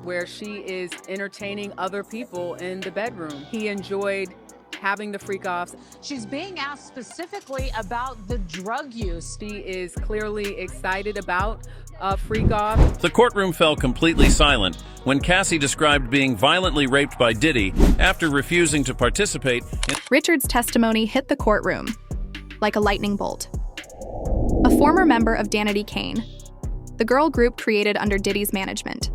where she is entertaining other people in the bedroom. He enjoyed having the freak offs. She's being asked specifically about the drug use. She is clearly excited about freak off. The courtroom fell completely silent when Cassie described being violently raped by Diddy after refusing to participate in Richard's testimony hit the courtroom like a lightning bolt. A former member of Danity Kane, the girl group created under Diddy's management.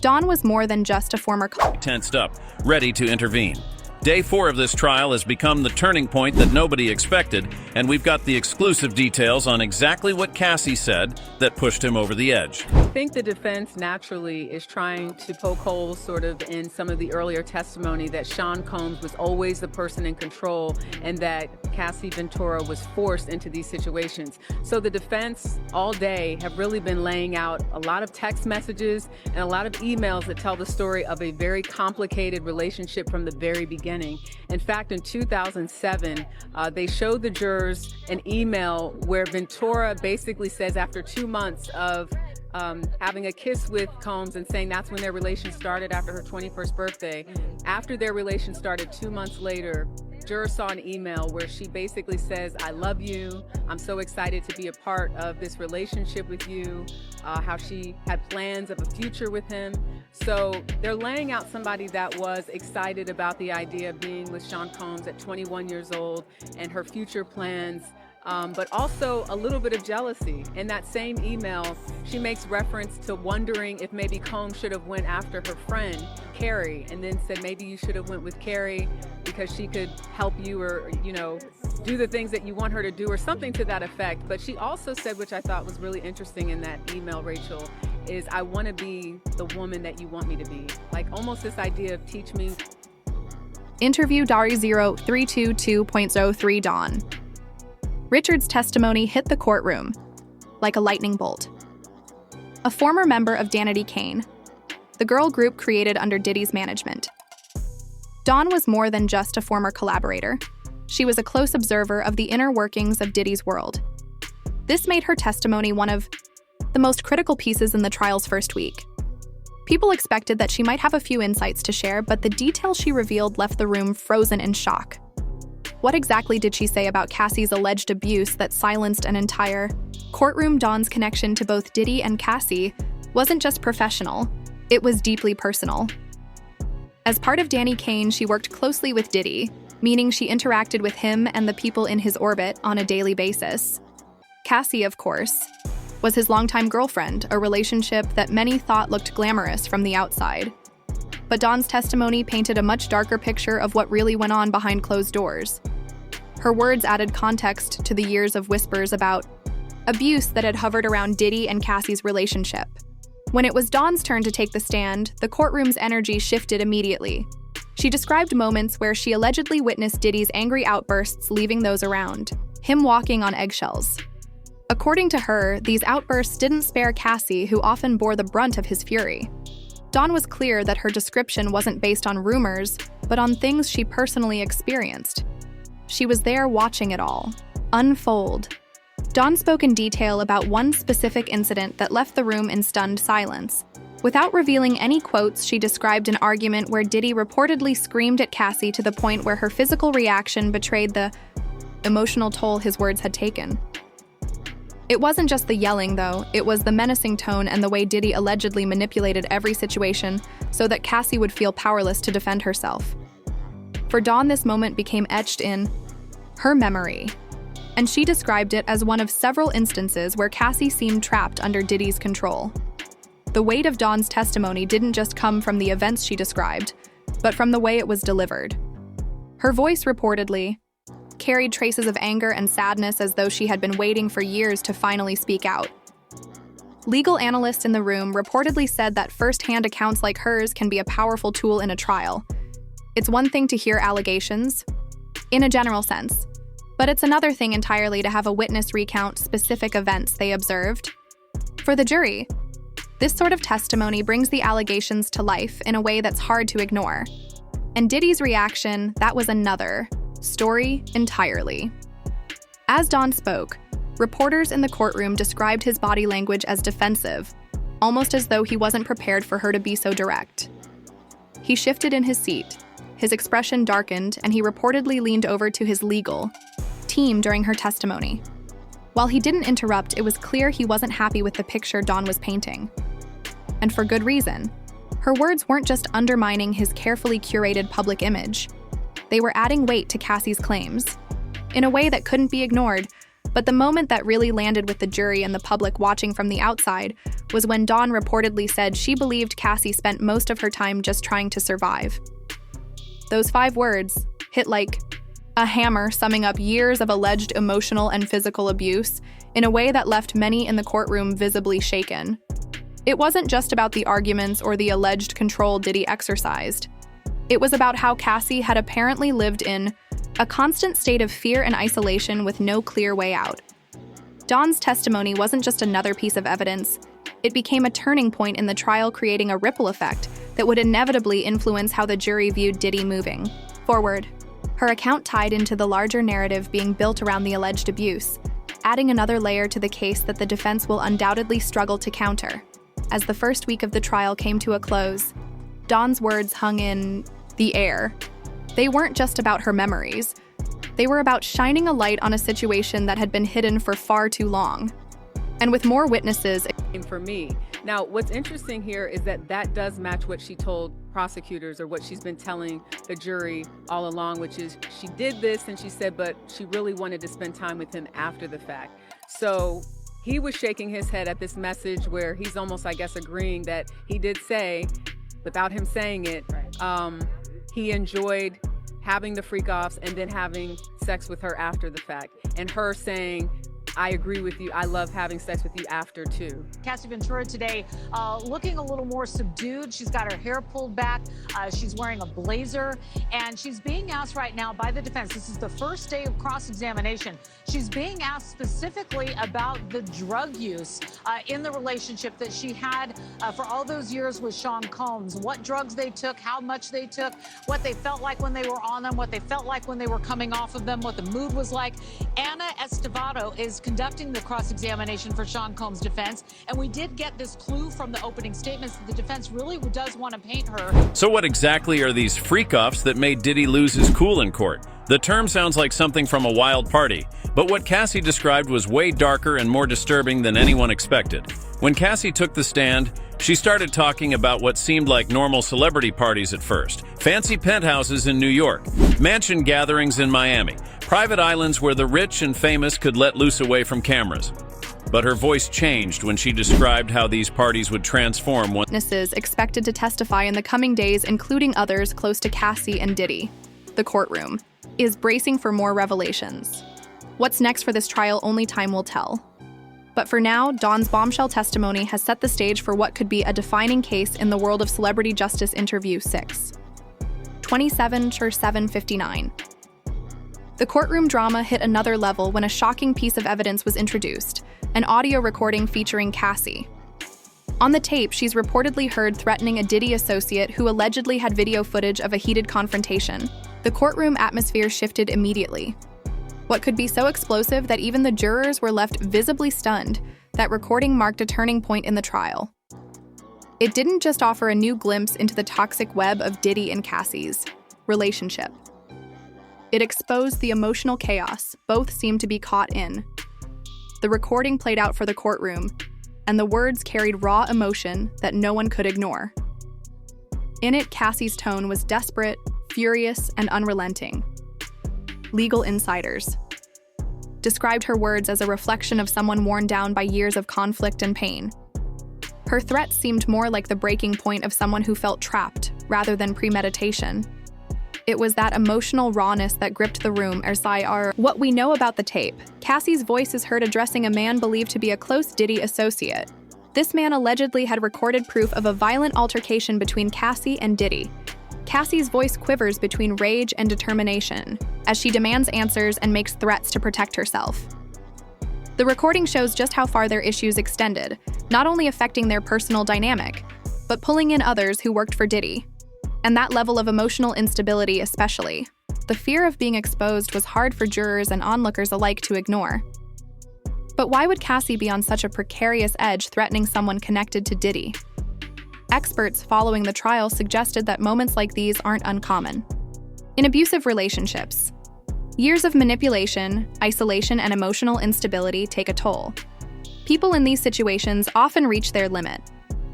Dawn was more than just a former tensed up, ready to intervene. Day 4 of this trial has become the turning point that nobody expected, and we've got the exclusive details on exactly what Cassie said that pushed him over the edge. I think the defense naturally is trying to poke holes sort of in some of the earlier testimony that Sean Combs was always the person in control and that Cassie Ventura was forced into these situations. So the defense all day have really been laying out a lot of text messages and a lot of emails that tell the story of a very complicated relationship from the very beginning. In fact, in 2007, they showed the jurors an email where Ventura basically says after 2 months of having a kiss with Combs and saying that's when their relation started after her 21st birthday. After their relation started 2 months later, jurors saw an email where she basically says, I love you. I'm so excited to be a part of this relationship with you. How she had plans of a future with him. So they're laying out somebody that was excited about the idea of being with Sean Combs at 21 years old and her future plans. But also a little bit of jealousy. In that same email, she makes reference to wondering if maybe Combs should have went after her friend, Carrie, and then said maybe you should have went with Carrie because she could help you or, you know, do the things that you want her to do or something to that effect. But she also said, which I thought was really interesting in that email, Rachel, is I want to be the woman that you want me to be. Like almost this idea of teach me. Interview Dari 0322.03 Dawn. Richard's testimony hit the courtroom like a lightning bolt. A former member of Danity Kane, the girl group created under Diddy's management. Dawn was more than just a former collaborator. She was a close observer of the inner workings of Diddy's world. This made her testimony one of the most critical pieces in the trial's first week. People expected that she might have a few insights to share, but the details she revealed left the room frozen in shock. What exactly did she say about Cassie's alleged abuse that silenced an entire courtroom? Dawn's connection to both Diddy and Cassie wasn't just professional, it was deeply personal. As part of Danity Kane, she worked closely with Diddy, meaning she interacted with him and the people in his orbit on a daily basis. Cassie, of course, was his longtime girlfriend, a relationship that many thought looked glamorous from the outside. But Dawn's testimony painted a much darker picture of what really went on behind closed doors. Her words added context to the years of whispers about abuse that had hovered around Diddy and Cassie's relationship. When it was Dawn's turn to take the stand, the courtroom's energy shifted immediately. She described moments where she allegedly witnessed Diddy's angry outbursts leaving those around, him walking on eggshells. According to her, these outbursts didn't spare Cassie, who often bore the brunt of his fury. Dawn was clear that her description wasn't based on rumors, but on things she personally experienced. She was there watching it all unfold. Dawn spoke in detail about one specific incident that left the room in stunned silence. Without revealing any quotes, she described an argument where Diddy reportedly screamed at Cassie to the point where her physical reaction betrayed the emotional toll his words had taken. It wasn't just the yelling, though. It was the menacing tone and the way Diddy allegedly manipulated every situation so that Cassie would feel powerless to defend herself. For Dawn, this moment became etched in her memory, and she described it as one of several instances where Cassie seemed trapped under Diddy's control. The weight of Dawn's testimony didn't just come from the events she described, but from the way it was delivered. Her voice reportedly carried traces of anger and sadness, as though she had been waiting for years to finally speak out. Legal analysts in the room reportedly said that first-hand accounts like hers can be a powerful tool in a trial. It's one thing to hear allegations, in a general sense, but it's another thing entirely to have a witness recount specific events they observed. For the jury, this sort of testimony brings the allegations to life in a way that's hard to ignore. And Diddy's reaction, that was another story entirely. As Dawn spoke, reporters in the courtroom described his body language as defensive, almost as though he wasn't prepared for her to be so direct. He shifted in his seat. His expression darkened, and he reportedly leaned over to his legal team during her testimony. While he didn't interrupt, it was clear he wasn't happy with the picture Dawn was painting. And for good reason. Her words weren't just undermining his carefully curated public image. They were adding weight to Cassie's claims, in a way that couldn't be ignored. But the moment that really landed with the jury and the public watching from the outside was when Dawn reportedly said she believed Cassie spent most of her time just trying to survive. Those 5 words hit like a hammer, summing up years of alleged emotional and physical abuse in a way that left many in the courtroom visibly shaken. It wasn't just about the arguments or the alleged control Diddy exercised. It was about how Cassie had apparently lived in a constant state of fear and isolation with no clear way out. Dawn's testimony wasn't just another piece of evidence. It became a turning point in the trial, creating a ripple effect that would inevitably influence how the jury viewed Diddy moving forward. Her account tied into the larger narrative being built around the alleged abuse, adding another layer to the case that the defense will undoubtedly struggle to counter. As the first week of the trial came to a close, Dawn's words hung in the air. They weren't just about her memories. They were about shining a light on a situation that had been hidden for far too long. And with more witnesses, For me. Now, what's interesting here is that that does match what she told prosecutors, or what she's been telling the jury all along, which is she did this and she said, but she really wanted to spend time with him after the fact. So he was shaking his head at this message where he's almost, I guess, agreeing that he did say, without him saying it, he enjoyed having the freak offs and then having sex with her after the fact. And her saying, I agree with you. I love having sex with you after too. Cassie Ventura today looking a little more subdued. She's got her hair pulled back. She's wearing a blazer, and she's being asked right now by the defense. This is the first day of cross-examination. She's being asked specifically about the drug use in the relationship that she had for all those years with Sean Combs. What drugs they took, how much they took, what they felt like when they were on them, what they felt like when they were coming off of them, what the mood was like. Anna Estevado is conducting the cross-examination for Sean Combs' defense, and we did get this clue from the opening statements that the defense really does want to paint her. So what exactly are these freak-offs that made Diddy lose his cool in court? The term sounds like something from a wild party, but what Cassie described was way darker and more disturbing than anyone expected. When Cassie took the stand, she started talking about what seemed like normal celebrity parties at first. Fancy penthouses in New York, mansion gatherings in Miami, private islands where the rich and famous could let loose away from cameras. But her voice changed when she described how these parties would transform once witnesses expected to testify in the coming days, including others close to Cassie and Diddy. The courtroom is bracing for more revelations. What's next for this trial, only time will tell. But for now, Dawn's bombshell testimony has set the stage for what could be a defining case in the world of Celebrity Justice Interview 6. 27/759. The courtroom drama hit another level when a shocking piece of evidence was introduced, an audio recording featuring Cassie. On the tape, she's reportedly heard threatening a Diddy associate who allegedly had video footage of a heated confrontation. The courtroom atmosphere shifted immediately. What could be so explosive that even the jurors were left visibly stunned, that recording marked a turning point in the trial. It didn't just offer a new glimpse into the toxic web of Diddy and Cassie's relationship. It exposed the emotional chaos both seemed to be caught in. The recording played out for the courtroom, and the words carried raw emotion that no one could ignore. In it, Cassie's tone was desperate, furious, and unrelenting. Legal insiders described her words as a reflection of someone worn down by years of conflict and pain. Her threats seemed more like the breaking point of someone who felt trapped, rather than premeditation. It was that emotional rawness that gripped the room. What we know about the tape. Cassie's voice is heard addressing a man believed to be a close Diddy associate. This man allegedly had recorded proof of a violent altercation between Cassie and Diddy. Cassie's voice quivers between rage and determination as she demands answers and makes threats to protect herself. The recording shows just how far their issues extended, not only affecting their personal dynamic, but pulling in others who worked for Diddy. And that level of emotional instability especially. The fear of being exposed was hard for jurors and onlookers alike to ignore. But why would Cassie be on such a precarious edge threatening someone connected to Diddy? Experts following the trial suggested that moments like these aren't uncommon. In abusive relationships, years of manipulation, isolation, and emotional instability take a toll. People in these situations often reach their limit,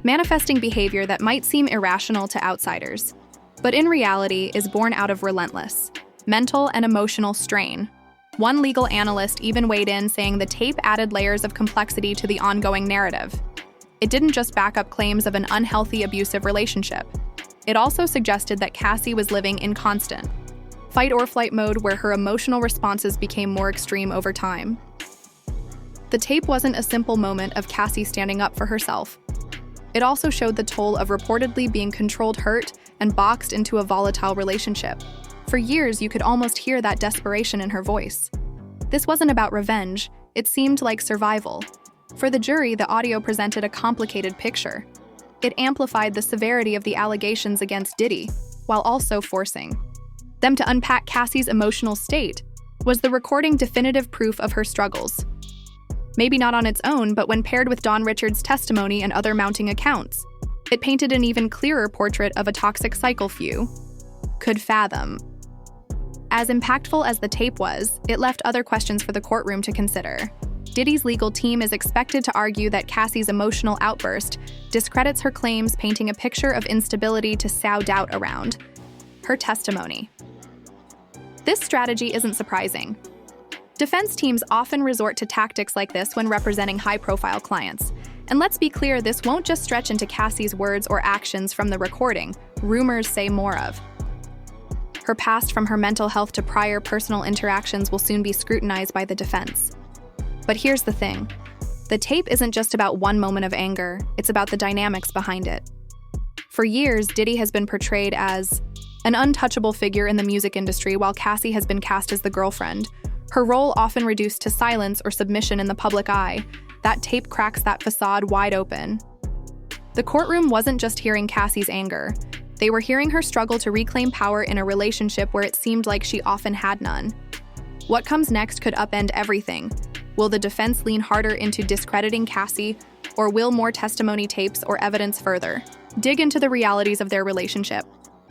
manifesting behavior that might seem irrational to outsiders, but in reality is born out of relentless mental and emotional strain. One legal analyst even weighed in, saying the tape added layers of complexity to the ongoing narrative. It didn't just back up claims of an unhealthy abusive relationship. It also suggested that Cassie was living in constant fight-or-flight mode, where her emotional responses became more extreme over time. The tape wasn't a simple moment of Cassie standing up for herself. It also showed the toll of reportedly being controlled, hurt, and boxed into a volatile relationship. For years, you could almost hear that desperation in her voice. This wasn't about revenge, it seemed like survival. For the jury, the audio presented a complicated picture. It amplified the severity of the allegations against Diddy, while also forcing them to unpack Cassie's emotional state. Was the recording definitive proof of her struggles? Maybe not on its own, but when paired with Don Richards' testimony and other mounting accounts, it painted an even clearer portrait of a toxic cycle few could fathom. As impactful as the tape was, it left other questions for the courtroom to consider. Diddy's legal team is expected to argue that Cassie's emotional outburst discredits her claims, painting a picture of instability to sow doubt around her testimony. This strategy isn't surprising. Defense teams often resort to tactics like this when representing high-profile clients. And let's be clear, this won't just stretch into Cassie's words or actions from the recording. Rumors say more of her past, from her mental health to prior personal interactions, will soon be scrutinized by the defense. But here's the thing. The tape isn't just about one moment of anger, it's about the dynamics behind it. For years, Diddy has been portrayed as an untouchable figure in the music industry, while Cassie has been cast as the girlfriend. Her role often reduced to silence or submission in the public eye. That tape cracks that facade wide open. The courtroom wasn't just hearing Cassie's anger. They were hearing her struggle to reclaim power in a relationship where it seemed like she often had none. What comes next could upend everything. Will the defense lean harder into discrediting Cassie, or will more testimony, tapes, or evidence further dig into the realities of their relationship?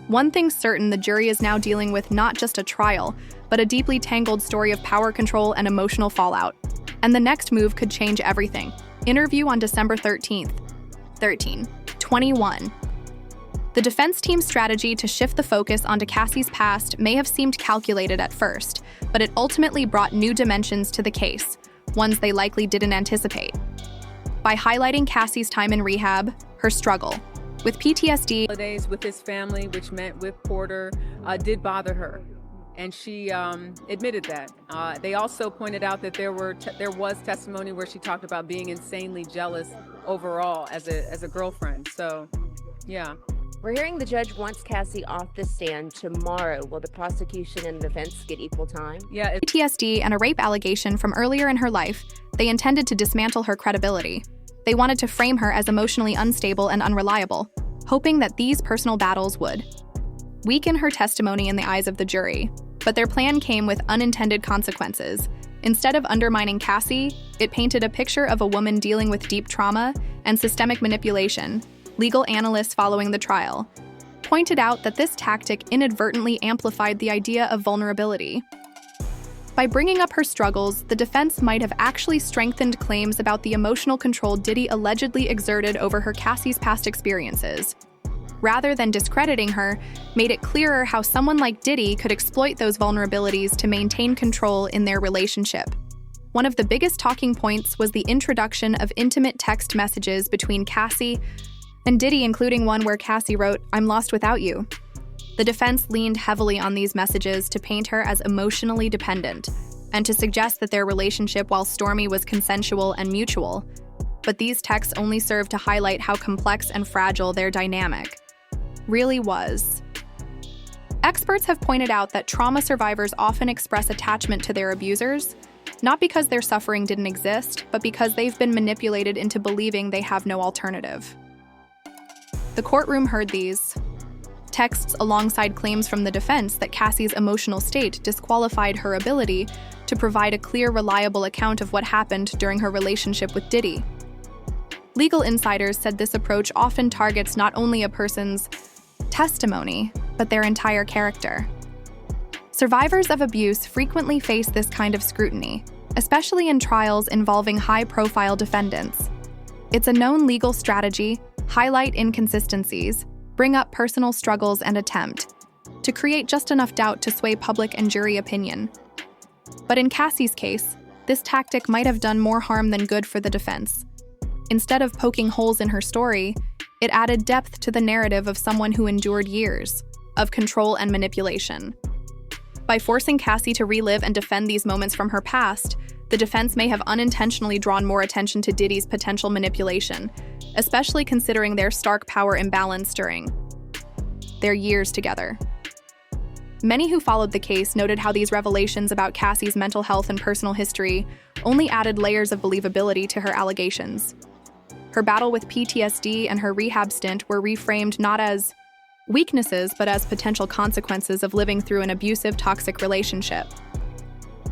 One thing's certain, the jury is now dealing with not just a trial, but a deeply tangled story of power control and emotional fallout. And the next move could change everything. Interview on December 13th. 21. The defense team's strategy to shift the focus onto Cassie's past may have seemed calculated at first, but it ultimately brought new dimensions to the case, ones they likely didn't anticipate. By highlighting Cassie's time in rehab, her struggle with PTSD, holidays with his family, which meant with Porter, did bother her, and she admitted that. They also pointed out that there was testimony where she talked about being insanely jealous overall as a girlfriend. So, yeah. We're hearing the judge wants Cassie off the stand tomorrow. Will the prosecution and defense get equal time? Yeah. PTSD and a rape allegation from earlier in her life, they intended to dismantle her credibility. They wanted to frame her as emotionally unstable and unreliable, hoping that these personal battles would weaken her testimony in the eyes of the jury. But their plan came with unintended consequences. Instead of undermining Cassie, it painted a picture of a woman dealing with deep trauma and systemic manipulation. Legal analysts following the trial pointed out that this tactic inadvertently amplified the idea of vulnerability. By bringing up her struggles, the defense might have actually strengthened claims about the emotional control Diddy allegedly exerted over her. Cassie's past experiences, rather than discrediting her, made it clearer how someone like Diddy could exploit those vulnerabilities to maintain control in their relationship. One of the biggest talking points was the introduction of intimate text messages between Cassie and Diddy, including one where Cassie wrote, "I'm lost without you." The defense leaned heavily on these messages to paint her as emotionally dependent and to suggest that their relationship, while stormy, was consensual and mutual. But these texts only served to highlight how complex and fragile their dynamic really was. Experts have pointed out that trauma survivors often express attachment to their abusers, not because their suffering didn't exist, but because they've been manipulated into believing they have no alternative. The courtroom heard these Texts alongside claims from the defense that Cassie's emotional state disqualified her ability to provide a clear, reliable account of what happened during her relationship with Diddy. Legal insiders said this approach often targets not only a person's testimony, but their entire character. Survivors of abuse frequently face this kind of scrutiny, especially in trials involving high-profile defendants. It's a known legal strategy, highlight inconsistencies, bring up personal struggles and attempt to create just enough doubt to sway public and jury opinion. But in Cassie's case, this tactic might have done more harm than good for the defense. Instead of poking holes in her story, it added depth to the narrative of someone who endured years of control and manipulation. By forcing Cassie to relive and defend these moments from her past, the defense may have unintentionally drawn more attention to Diddy's potential manipulation, especially considering their stark power imbalance during their years together. Many who followed the case noted how these revelations about Cassie's mental health and personal history only added layers of believability to her allegations. Her battle with PTSD and her rehab stint were reframed not as weaknesses, but as potential consequences of living through an abusive, toxic relationship.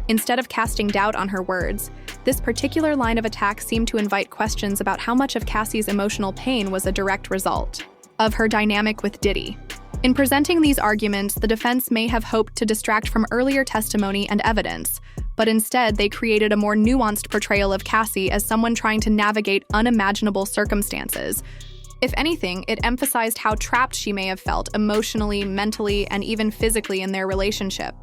Instead of casting doubt on her words, this particular line of attack seemed to invite questions about how much of Cassie's emotional pain was a direct result of her dynamic with Diddy. In presenting these arguments, the defense may have hoped to distract from earlier testimony and evidence, but instead they created a more nuanced portrayal of Cassie as someone trying to navigate unimaginable circumstances. If anything, it emphasized how trapped she may have felt emotionally, mentally, and even physically in their relationship.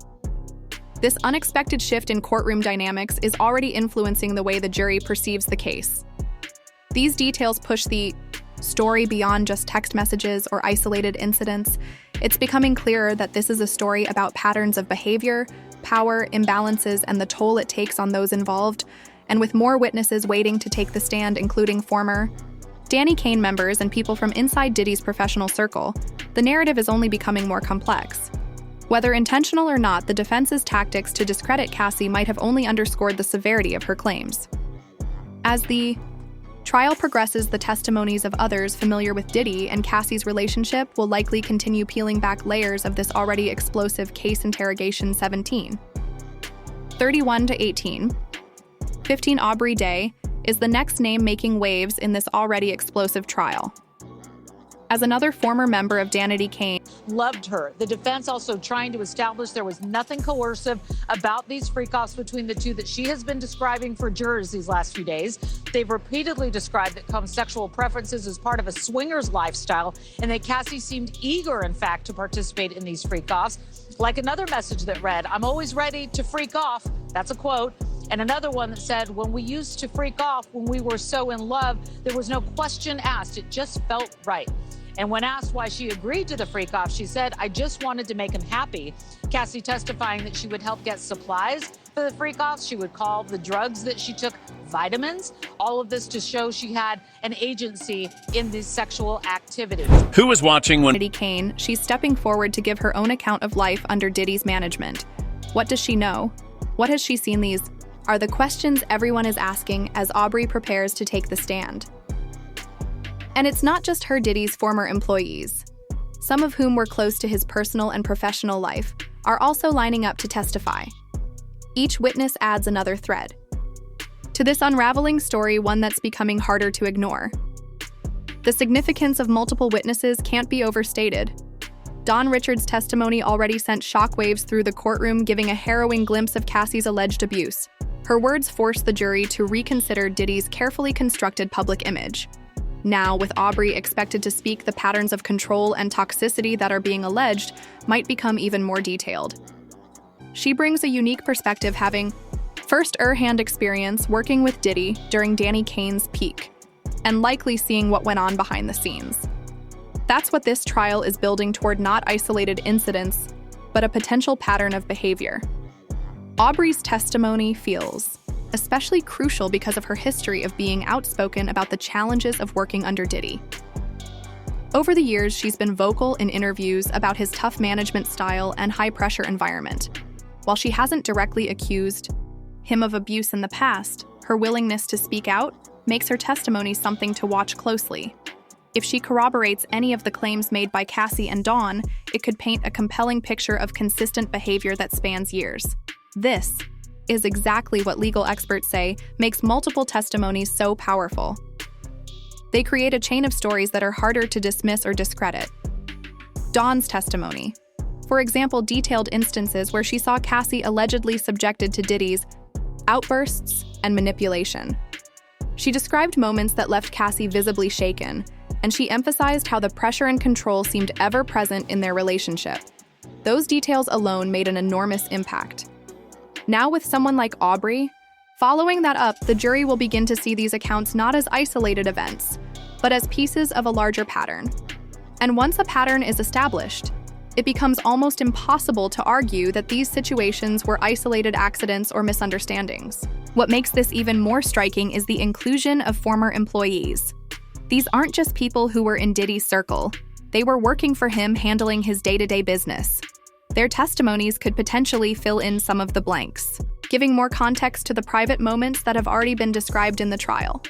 This unexpected shift in courtroom dynamics is already influencing the way the jury perceives the case. These details push the story beyond just text messages or isolated incidents. It's becoming clearer that this is a story about patterns of behavior, power, imbalances, and the toll it takes on those involved. And with more witnesses waiting to take the stand, including former Danny Kane members and people from inside Diddy's professional circle, the narrative is only becoming more complex. Whether intentional or not, the defense's tactics to discredit Cassie might have only underscored the severity of her claims. As the trial progresses, the testimonies of others familiar with Diddy and Cassie's relationship will likely continue peeling back layers of this already explosive case. Interrogation 17. 31 to 18. 15 Aubrey Day is the next name making waves in this already explosive trial. As another former member of Danny Kane, loved her. The defense also trying to establish there was nothing coercive about these freak-offs between the two that she has been describing for jurors these last few days. They've repeatedly described that Combs' sexual preferences as part of a swingers lifestyle, and that Cassie seemed eager, in fact, to participate in these freak-offs. Like another message that read, "I'm always ready to freak off." That's a quote. And another one that said, "When we used to freak off, when we were so in love, there was no question asked. It just felt right." And when asked why she agreed to the freak-off, she said, "I just wanted to make him happy." Cassie testifying that she would help get supplies for the freak-offs. She would call the drugs that she took vitamins. All of this to show she had an agency in these sexual activities. Who was watching when Danny Kane, she's stepping forward to give her own account of life under Diddy's management. What does she know? What has she seen? These are the questions everyone is asking as Aubrey prepares to take the stand. And it's not just her. Diddy's former employees, some of whom were close to his personal and professional life, are also lining up to testify. Each witness adds another thread to this unraveling story, one that's becoming harder to ignore. The significance of multiple witnesses can't be overstated. Don Richards' testimony already sent shockwaves through the courtroom, giving a harrowing glimpse of Cassie's alleged abuse. Her words forced the jury to reconsider Diddy's carefully constructed public image. Now, with Aubrey expected to speak, the patterns of control and toxicity that are being alleged might become even more detailed. She brings a unique perspective, having first-hand experience working with Diddy during Danny Kane's peak, and likely seeing what went on behind the scenes. That's what this trial is building toward: not isolated incidents, but a potential pattern of behavior. Aubrey's testimony feels especially crucial because of her history of being outspoken about the challenges of working under Diddy. Over the years, she's been vocal in interviews about his tough management style and high-pressure environment. While she hasn't directly accused him of abuse in the past, her willingness to speak out makes her testimony something to watch closely. If she corroborates any of the claims made by Cassie and Dawn, it could paint a compelling picture of consistent behavior that spans years. This is exactly what legal experts say makes multiple testimonies so powerful. They create a chain of stories that are harder to dismiss or discredit. Dawn's testimony, for example, detailed instances where she saw Cassie allegedly subjected to Diddy's outbursts and manipulation. She described moments that left Cassie visibly shaken, and she emphasized how the pressure and control seemed ever present in their relationship. Those details alone made an enormous impact. Now with someone like Aubrey, following that up, the jury will begin to see these accounts not as isolated events, but as pieces of a larger pattern. And once a pattern is established, it becomes almost impossible to argue that these situations were isolated accidents or misunderstandings. What makes this even more striking is the inclusion of former employees. These aren't just people who were in Diddy's circle. They were working for him, handling his day-to-day business. Their testimonies could potentially fill in some of the blanks, giving more context to the private moments that have already been described in the trial.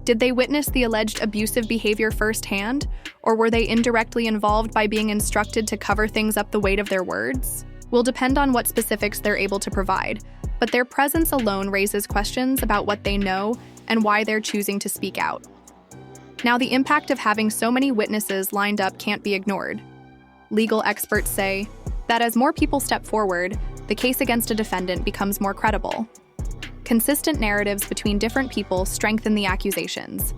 Did they witness the alleged abusive behavior firsthand, or were they indirectly involved by being instructed to cover things up the weight of their words? Will depend on what specifics they're able to provide, but their presence alone raises questions about what they know and why they're choosing to speak out. Now, the impact of having so many witnesses lined up can't be ignored. Legal experts say that as more people step forward, the case against a defendant becomes more credible. Consistent narratives between different people strengthen the accusations,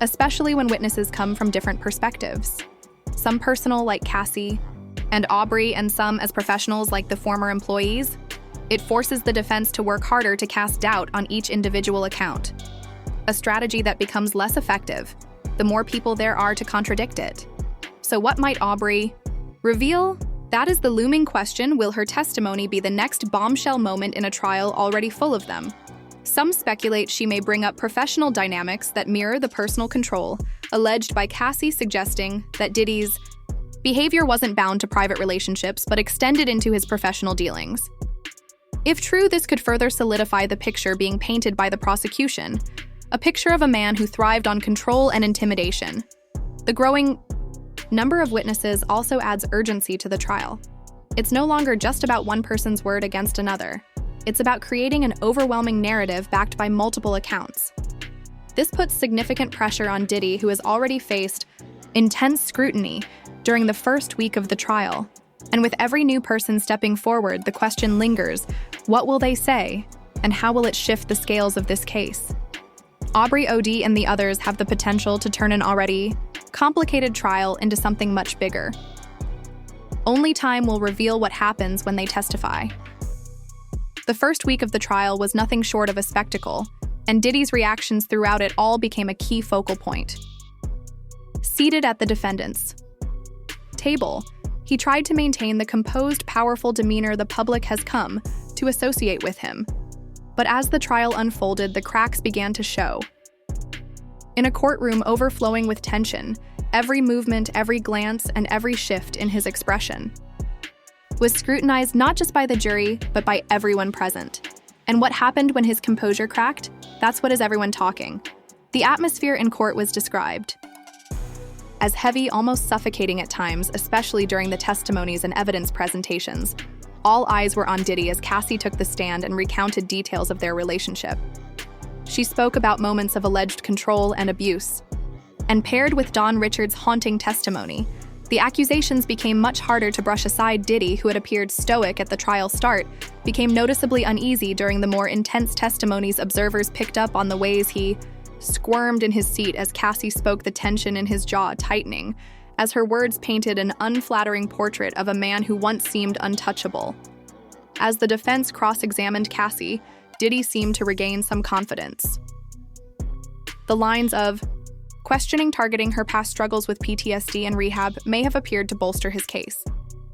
especially when witnesses come from different perspectives. Some personal, like Cassie and Aubrey, and some as professionals, like the former employees. It forces the defense to work harder to cast doubt on each individual account, a strategy that becomes less effective the more people there are to contradict it. So what might Aubrey reveal? That is the looming question. Will her testimony be the next bombshell moment in a trial already full of them? Some speculate she may bring up professional dynamics that mirror the personal control alleged by Cassie, suggesting that Diddy's behavior wasn't bound to private relationships but extended into his professional dealings. If true, this could further solidify the picture being painted by the prosecution, a picture of a man who thrived on control and intimidation. The growing number of witnesses also adds urgency to the trial. It's no longer just about one person's word against another. It's about creating an overwhelming narrative backed by multiple accounts. This puts significant pressure on Diddy, who has already faced intense scrutiny during the first week of the trial. And with every new person stepping forward, the question lingers: what will they say, and how will it shift the scales of this case? Aubrey OD and the others have the potential to turn an already complicated trial into something much bigger. Only time will reveal what happens when they testify. The first week of the trial was nothing short of a spectacle, and Diddy's reactions throughout it all became a key focal point. Seated at the defendant's table, he tried to maintain the composed, powerful demeanor the public has come to associate with him. But as the trial unfolded, the cracks began to show. In a courtroom overflowing with tension, every movement, every glance, and every shift in his expression was scrutinized not just by the jury, but by everyone present. And what happened when his composure cracked? That's what is everyone talking. The atmosphere in court was described as heavy, almost suffocating at times, especially during the testimonies and evidence presentations. All eyes were on Diddy as Cassie took the stand and recounted details of their relationship. She spoke about moments of alleged control and abuse. And paired with Dawn Richards' haunting testimony, the accusations became much harder to brush aside. Diddy, who had appeared stoic at the trial start, became noticeably uneasy during the more intense testimonies. Observers picked up on the ways he squirmed in his seat as Cassie spoke, the tension in his jaw tightening, as her words painted an unflattering portrait of a man who once seemed untouchable. As the defense cross-examined Cassie, Diddy seemed to regain some confidence. The lines of questioning targeting her past struggles with PTSD and rehab may have appeared to bolster his case.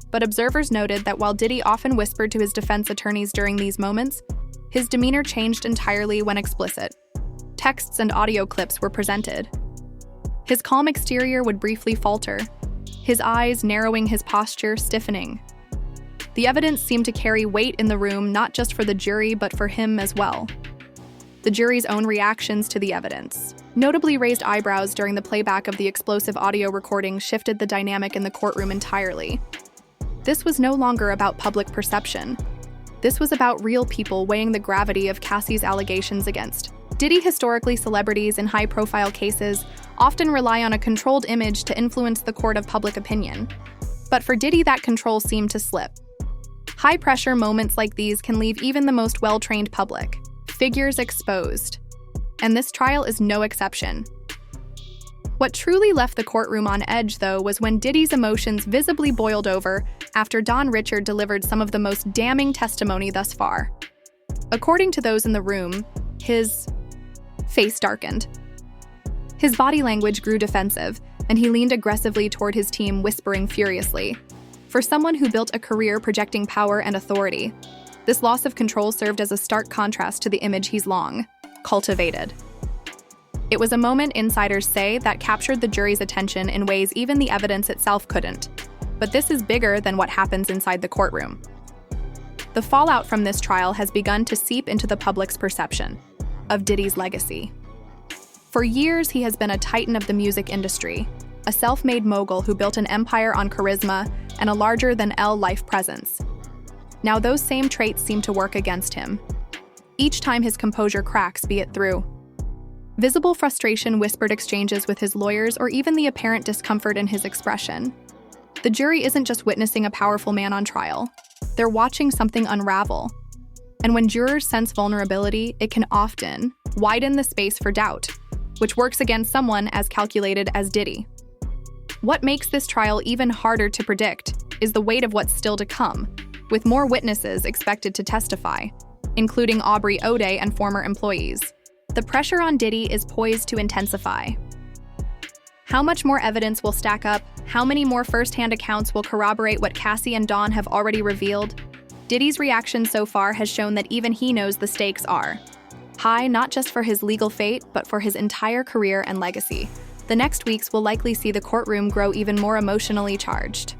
But observers noted that while Diddy often whispered to his defense attorneys during these moments, his demeanor changed entirely when explicit. Texts and audio clips were presented. His calm exterior would briefly falter, his eyes narrowing, his posture stiffening. The evidence seemed to carry weight in the room, not just for the jury, but for him as well. The jury's own reactions to the evidence Notably raised eyebrows during the playback of the explosive audio recording shifted the dynamic in the courtroom entirely. This was no longer about public perception. This was about real people weighing the gravity of Cassie's allegations against Diddy. Historically, celebrities in high-profile cases often rely on a controlled image to influence the court of public opinion. But for Diddy, that control seemed to slip. High-pressure moments like these can leave even the most well-trained public figures exposed. And this trial is no exception. What truly left the courtroom on edge, though, was when Diddy's emotions visibly boiled over after Don Richard delivered some of the most damning testimony thus far. According to those in the room, his face darkened. His body language grew defensive, and he leaned aggressively toward his team, whispering furiously. For someone who built a career projecting power and authority, this loss of control served as a stark contrast to the image he's long cultivated. It was a moment, insiders say, that captured the jury's attention in ways even the evidence itself couldn't. But this is bigger than what happens inside the courtroom. The fallout from this trial has begun to seep into the public's perception of Diddy's legacy. For years, he has been a titan of the music industry, a self-made mogul who built an empire on charisma and a larger-than-life life presence. Now those same traits seem to work against him. Each time his composure cracks, be it through visible frustration, whispered exchanges with his lawyers, or even the apparent discomfort in his expression. The jury isn't just witnessing a powerful man on trial. They're watching something unravel. And when jurors sense vulnerability, it can often widen the space for doubt, which works against someone as calculated as Diddy. What makes this trial even harder to predict is the weight of what's still to come, with more witnesses expected to testify, including Aubrey O'Day and former employees. The pressure on Diddy is poised to intensify. How much more evidence will stack up? How many more first-hand accounts will corroborate what Cassie and Don have already revealed? Diddy's reaction so far has shown that even he knows the stakes are high, not just for his legal fate, but for his entire career and legacy. The next weeks will likely see the courtroom grow even more emotionally charged.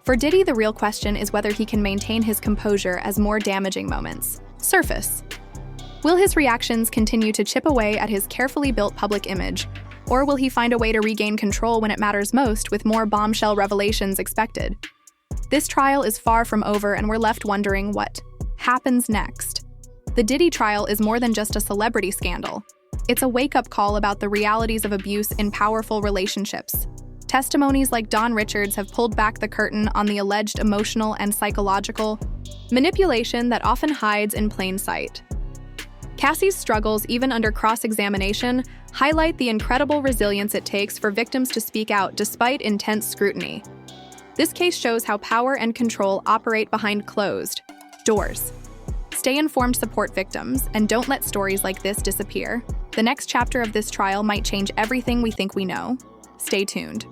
For Diddy, the real question is whether he can maintain his composure as more damaging moments surface. Will his reactions continue to chip away at his carefully built public image, or will he find a way to regain control when it matters most, with more bombshell revelations expected? This trial is far from over, and we're left wondering what happens next. The Diddy trial is more than just a celebrity scandal. It's a wake-up call about the realities of abuse in powerful relationships. Testimonies like Don Richard's have pulled back the curtain on the alleged emotional and psychological manipulation that often hides in plain sight. Cassie's struggles, even under cross-examination, highlight the incredible resilience it takes for victims to speak out despite intense scrutiny. This case shows how power and control operate behind closed doors. Stay informed, support victims, and don't let stories like this disappear. The next chapter of this trial might change everything we think we know. Stay tuned.